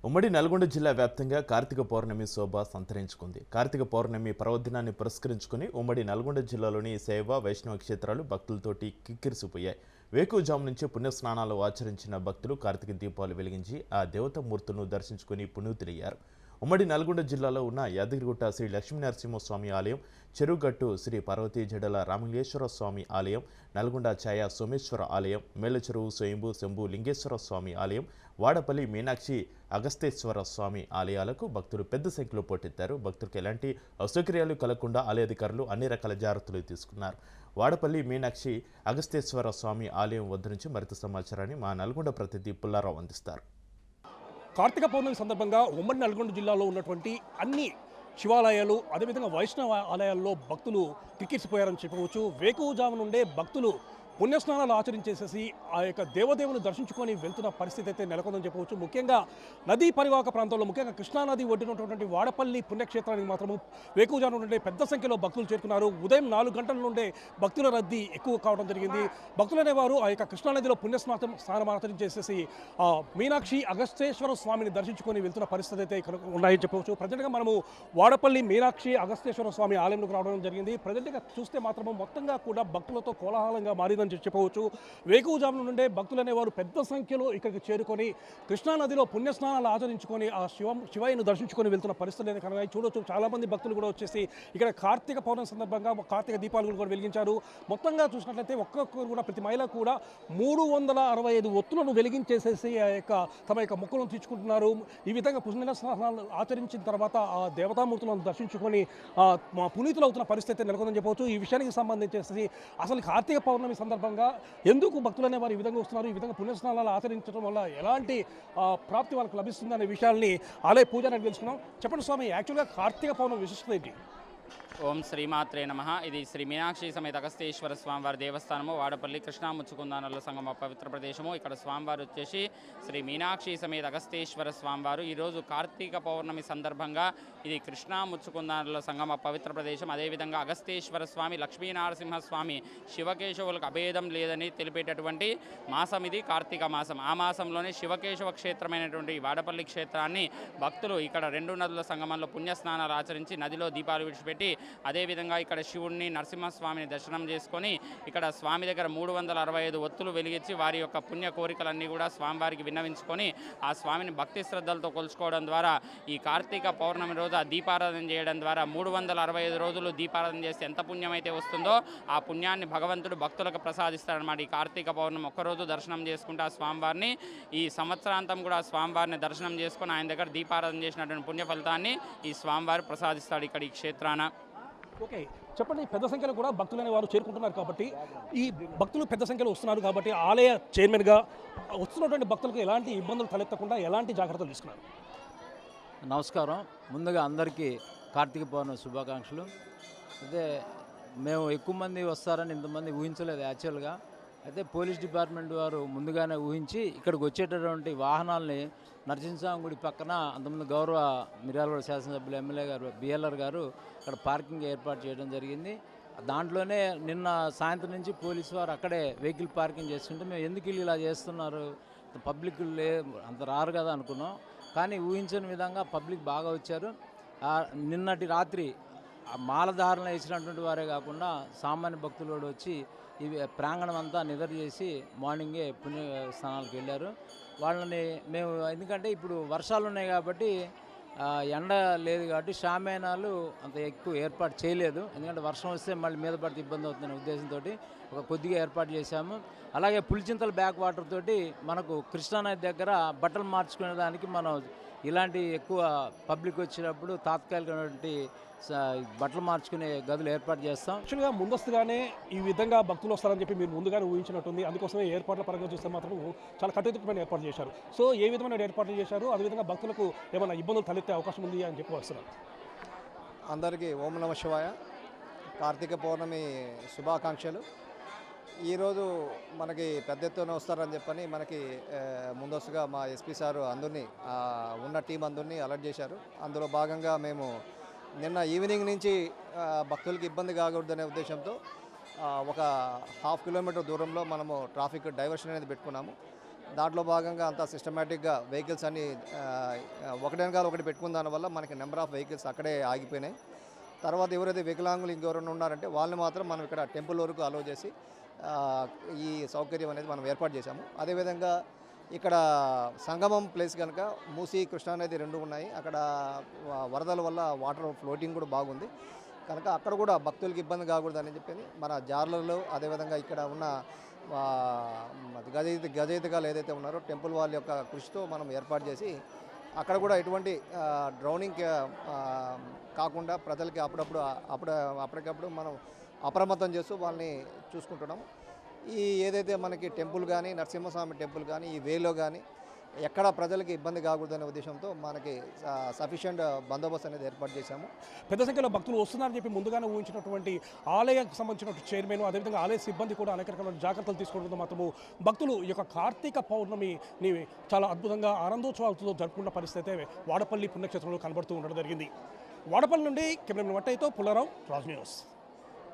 ఉమ్మడి నల్గొండ జిల్లా వ్యాప్తంగా కార్తీక పౌర్ణమి శోభ సంతరించుకుంది. కార్తీక పౌర్ణమి పర్వదినాన్ని పురస్కరించుకుని ఉమ్మడి నల్గొండ జిల్లాలోని శైవ వైష్ణవ క్షేత్రాలు భక్తులతోటి కిక్కిరిసిపోయాయి. వేకువజాము నుంచి పుణ్యస్నానాలు ఆచరించిన భక్తులు కార్తీక దీపాలు వెలిగించి ఆ దేవతామూర్తులను దర్శించుకుని పునీతులయ్యారు. ఉమ్మడి నల్గొండ జిల్లాలో ఉన్న యాదగిరిగుట్ట శ్రీ లక్ష్మీనరసింహస్వామి ఆలయం, చెరువుగట్టు శ్రీ పార్వతీ జడల రామలింగేశ్వర స్వామి ఆలయం, నల్గొండ ఛాయ సోమేశ్వర ఆలయం, మేలచెరువు స్వయంభూ శంభు లింగేశ్వర స్వామి ఆలయం, వాడపల్లి మీనాక్షి అగస్తేశ్వర స్వామి ఆలయాలకు భక్తులు పెద్ద సంఖ్యలో పోటెత్తారు. భక్తులకు ఎలాంటి అసౌకర్యాలు కలగకుండా ఆలయ అధికారులు అన్ని రకాల జాగ్రత్తలు తీసుకున్నారు. వాడపల్లి మీనాక్షి అగస్తేశ్వర స్వామి ఆలయం వద్ద నుంచి మరింత సమాచారాన్ని మా నల్గొండ ప్రతినిధి పుల్లారావు అందిస్తారు. కార్తీక పౌర్ణమి సందర్భంగా ఉమ్మడి నల్గొండ జిల్లాలో ఉన్నటువంటి అన్ని శివాలయాలు అదేవిధంగా వైష్ణవ ఆలయాల్లో భక్తులు కిక్కిరిసిపోయారని చెప్పవచ్చు. వేకువజాము నుండే భక్తులు పుణ్యస్నానాలు ఆచరించేసేసి ఆ యొక్క దేవదేవుని దర్శించుకొని వెళ్తున్న పరిస్థితి అయితే నెలకొందని చెప్పవచ్చు. ముఖ్యంగా నదీ పరివాహక ప్రాంతంలో, ముఖ్యంగా కృష్ణానది ఒడ్డునటువంటి వాడపల్లి పుణ్యక్షేత్రానికి మాత్రము వేకువజాము నుండే పెద్ద సంఖ్యలో భక్తులు చేరుకున్నారు. ఉదయం 4 గంటల నుండే భక్తుల రద్దీ ఎక్కువ కావడం జరిగింది. భక్తులు అనేవారు ఆ యొక్క కృష్ణానదిలో స్నానం ఆచరించేసేసి మీనాక్షి అగస్తేశ్వర స్వామిని దర్శించుకొని వెళ్తున్న పరిస్థితి అయితే ఉన్నాయని చెప్పవచ్చు. ప్రజెంట్గా మనము వాడపల్లి మీనాక్షి అగస్తేశ్వర స్వామి ఆలయంలోకి రావడం జరిగింది. ప్రజెంట్గా చూస్తే మాత్రము మొత్తంగా కూడా భక్తులతో కోలాహలంగా మారిందని చెప్పవచ్చు. వేకువజాము నుండే భక్తులు అనేవారు పెద్ద సంఖ్యలో ఇక్కడికి చేరుకొని కృష్ణానదిలో పుణ్యస్నానాలు ఆచరించుకొని ఆ శివయ్యను దర్శించుకొని వెళ్తున్న పరిస్థితులు కనుక చూడొచ్చు. చాలామంది భక్తులు కూడా వచ్చేసి ఇక్కడ కార్తీక పౌర్ణమి సందర్భంగా కార్తీక దీపాలు కూడా వెలిగించారు. మొత్తంగా చూసినట్లయితే ఒక్కొక్కరు కూడా ప్రతి మహిళ కూడా 365 ఒత్తులను వెలిగించేసేసి ఆ యొక్క తమ యొక్క మొక్కులను తీర్చుకుంటున్నారు. ఈ విధంగా పుణ్యస్నానాలు ఆచరించిన తర్వాత ఆ దేవతామూర్తులను దర్శించుకొని పునీతులు అవుతున్న పరిస్థితి నెలకొందని చెప్పవచ్చు. ఈ విషయానికి సంబంధించేసి అసలు కార్తీక పౌర్ణమి సందర్భంగా ఎందుకు భక్తులు అనేవారు ఈ విధంగా వస్తున్నారు, ఈ విధంగా పుణ్యస్నానాలు ఆచరించడం వల్ల ఎలాంటి ప్రాప్తి వాళ్ళకి లభిస్తుంది అనే విషయాల్ని ఆలయ పూజారిని తెలుసుకున్నాం. చెప్పండి స్వామి, యాక్చువల్గా కార్తీక పౌర్ణమి విశిష్టత ఏంటి? ఓం శ్రీమాత్రే నమః. ఇది శ్రీ మీనాక్షి సమేత అగస్తేశ్వర స్వామివారి దేవస్థానము, వాడపల్లి కృష్ణా ముచ్చుకుందానల సంగమ పవిత్ర ప్రదేశము. ఇక్కడ స్వామివారు వచ్చేసి శ్రీ మీనాక్షి సమేత అగస్తేశ్వర స్వామివారు. ఈరోజు కార్తీక పౌర్ణమి సందర్భంగా ఇది కృష్ణా ముచ్చుకుందానల సంగమ పవిత్ర ప్రదేశం. అదేవిధంగా అగస్తేశ్వర స్వామి, లక్ష్మీనరసింహస్వామి, శివకేశవులకు అభేదం లేదని తెలిపేటటువంటి మాసం ఇది కార్తీక మాసం. ఆ మాసంలోనే శివకేశవ క్షేత్రమైనటువంటి వాడపల్లి క్షేత్రాన్ని భక్తులు ఇక్కడ 2 నదుల సంగమంలో పుణ్యస్నానాలు ఆచరించి నదిలో దీపాలు విడిచిపెట్టి అదేవిధంగా ఇక్కడ శివుడిని, నరసింహస్వామిని దర్శనం చేసుకొని ఇక్కడ స్వామి దగ్గర 365 ఒత్తులు వెలిగించి వారి యొక్క పుణ్య కోరికలన్నీ కూడా స్వామివారికి విన్నవించుకొని ఆ స్వామిని భక్తి శ్రద్ధలతో కొలుచుకోవడం ద్వారా ఈ కార్తీక పౌర్ణమి రోజు ఆ దీపారాధన చేయడం ద్వారా 365 రోజులు దీపారాధన చేస్తే ఎంత పుణ్యం అయితే వస్తుందో ఆ పుణ్యాన్ని భగవంతుడు భక్తులకు ప్రసాదిస్తాడనమాట. ఈ కార్తీక పౌర్ణమి ఒక్కరోజు దర్శనం చేసుకుంటే ఆ స్వామివారిని ఈ సంవత్సరాంతం కూడా ఆ స్వామివారిని దర్శనం చేసుకొని ఆయన దగ్గర దీపారాధన చేసినటువంటి పుణ్య ఫలితాన్ని ఈ స్వామివారు ప్రసాదిస్తాడు ఇక్కడ ఈ క్షేత్రాన. ఓకే, చెప్పండి. పెద్ద సంఖ్యలో కూడా భక్తులు అనేవారు చేరుకుంటున్నారు కాబట్టి, ఈ భక్తులు పెద్ద సంఖ్యలో వస్తున్నారు కాబట్టి ఆలయ చైర్మన్గా వస్తున్నటువంటి భక్తులకు ఎలాంటి ఇబ్బందులు తలెత్తకుండా ఎలాంటి జాగ్రత్తలు తీసుకున్నారు? నమస్కారం. ముందుగా అందరికీ కార్తీక పౌర్ణమి శుభాకాంక్షలు. అయితే మేము ఎక్కువ మంది వస్తారని ఇంతమంది ఊహించలేదు యాక్చువల్గా. అయితే పోలీస్ డిపార్ట్మెంట్ వారు ముందుగానే ఊహించి ఇక్కడికి వచ్చేటటువంటి వాహనాలని నరసింహస్వామి గుడి పక్కన అంతమంది గౌరవ మిర్యాలగూడ శాసనసభ్యులు ఎమ్మెల్యే గారు బిఎల్ఆర్ గారు ఇక్కడ పార్కింగ్ ఏర్పాటు చేయడం జరిగింది. దాంట్లోనే నిన్న సాయంత్రం నుంచి పోలీసు వారు అక్కడే వెహికల్ పార్కింగ్ చేస్తుంటే మేము ఎందుకు ఇలా చేస్తున్నారు, పబ్లిక్ అంత రారు కదా అనుకున్నాం. కానీ ఊహించని విధంగా పబ్లిక్ బాగా వచ్చారు. నిన్నటి రాత్రి మాలధారణ వేసినటువంటి వారే కాకుండా సామాన్య భక్తులు కూడా వచ్చి ఈ ప్రాంగణం అంతా నిద్ర చేసి మార్నింగే పుణ్య స్నానాలకు వెళ్ళారు. వాళ్ళని మేము ఎందుకంటే ఇప్పుడు వర్షాలు ఉన్నాయి కాబట్టి ఎండ లేదు కాబట్టి షామేనాలు అంత ఎక్కువ ఏర్పాటు చేయలేదు. ఎందుకంటే వర్షం వస్తే మళ్ళీ మీద పడితే ఇబ్బంది అవుతుందనే ఉద్దేశంతో ఒక కొద్దిగా ఏర్పాటు చేశాము. అలాగే పులిచింతల బ్యాక్ వాటర్ తోటి మనకు కృష్ణానది దగ్గర బట్టలు మార్చుకునే దానికి మనం ఇలాంటి ఎక్కువ పబ్లిక్ వచ్చినప్పుడు తాత్కాలికమైనటువంటి బట్టలు మార్చుకునే గదులు ఏర్పాటు చేస్తాం. యాక్చువల్గా ముందస్తుగానే ఈ విధంగా భక్తులు వస్తారని చెప్పి మీరు ముందుగానే ఊహించినట్టుంది. అందుకోసమే ఏర్పాట్ల పరంగా చూస్తే మాత్రం చాలా కట్టుదిట్టమైన ఏర్పాటు చేశారు. సో ఏ విధమైన ఏర్పాట్లు చేశారు, అదేవిధంగా భక్తులకు ఏమైనా ఇబ్బందులు తలెత్తే అవకాశం ఉంది అని చెప్పి వస్తున్నారు? అందరికీ ఓం నమః శివాయ, కార్తీక పౌర్ణమి శుభాకాంక్షలు. ఈరోజు మనకి పెద్ద ఎత్తున వస్తారని చెప్పని మనకి ముందస్తుగా మా ఎస్పీ సారు అందరినీ ఉన్న టీం అందరినీ అలర్ట్ చేశారు. అందులో భాగంగా మేము నిన్న ఈవినింగ్ నుంచి భక్తులకి ఇబ్బంది కాకూడదనే ఉద్దేశంతో ఒక ½ కిలోమీటర్ దూరంలో మనము ట్రాఫిక్ డైవర్షన్ అనేది పెట్టుకున్నాము. దాంట్లో భాగంగా అంతా సిస్టమేటిక్గా వెహికల్స్ అన్ని ఒకటి వెనకాల ఒకటి పెట్టుకున్న దానివల్ల మనకి నెంబర్ ఆఫ్ వెహికల్స్ అక్కడే ఆగిపోయినాయి. తర్వాత ఎవరైతే వికలాంగులు ఇంకెవరైనా ఉన్నారంటే వాళ్ళని మాత్రం మనం ఇక్కడ టెంపుల్ వరకు అలో చేసి ఈ సౌకర్యం అనేది మనం ఏర్పాటు చేశాము. అదేవిధంగా ఇక్కడ సంగమం ప్లేస్ కనుక మూసీ కృష్ణా నది రెండు ఉన్నాయి. అక్కడ వరదల వల్ల వాటర్ ఫ్లోటింగ్ కూడా బాగుంది కనుక అక్కడ కూడా భక్తులకి ఇబ్బంది కాకూడదని చెప్పి మన జార్లలో అదేవిధంగా ఇక్కడ ఉన్న గజయితగాలు ఏదైతే ఉన్నారో టెంపుల్ వాళ్ళ యొక్క కృషితో మనం ఏర్పాటు చేసి అక్కడ కూడా ఎటువంటి డ్రౌనింగ్ కాకుండా ప్రజలకి అప్పటికప్పుడు మనం అప్రమత్తం చేస్తూ వాళ్ళని చూసుకుంటున్నాము. ఈ ఏదైతే మనకి టెంపుల్ కానీ నరసింహస్వామి టెంపుల్ కానీ ఈ వేలో కానీ ఎక్కడ ప్రజలకి ఇబ్బంది కాకూడదనే ఉద్దేశంతో మనకి సఫిషియెంట్ బందోబస్తు అనేది ఏర్పాటు చేశాము. పెద్ద సంఖ్యలో భక్తులు వస్తున్నారని చెప్పి ముందుగానే ఊహించినటువంటి ఆలయానికి సంబంధించిన చైర్మన్ అదేవిధంగా ఆలయ సిబ్బంది కూడా అనేక రకమైన జాగ్రత్తలు తీసుకోవడంతో మాత్రము భక్తులు ఈ యొక్క కార్తీక పౌర్ణమిని చాలా అద్భుతంగా ఆనందోత్సవాలతో జరుపుకున్న పరిస్థితి అయితే వాడపల్లి పుణ్యక్షేత్రంలో కనబడుతూ ఉండడం జరిగింది. వాడపల్లి నుండి కెమెరామెన్ వట్టయ్యతో పుల్లారావు, రాజ్ న్యూస్.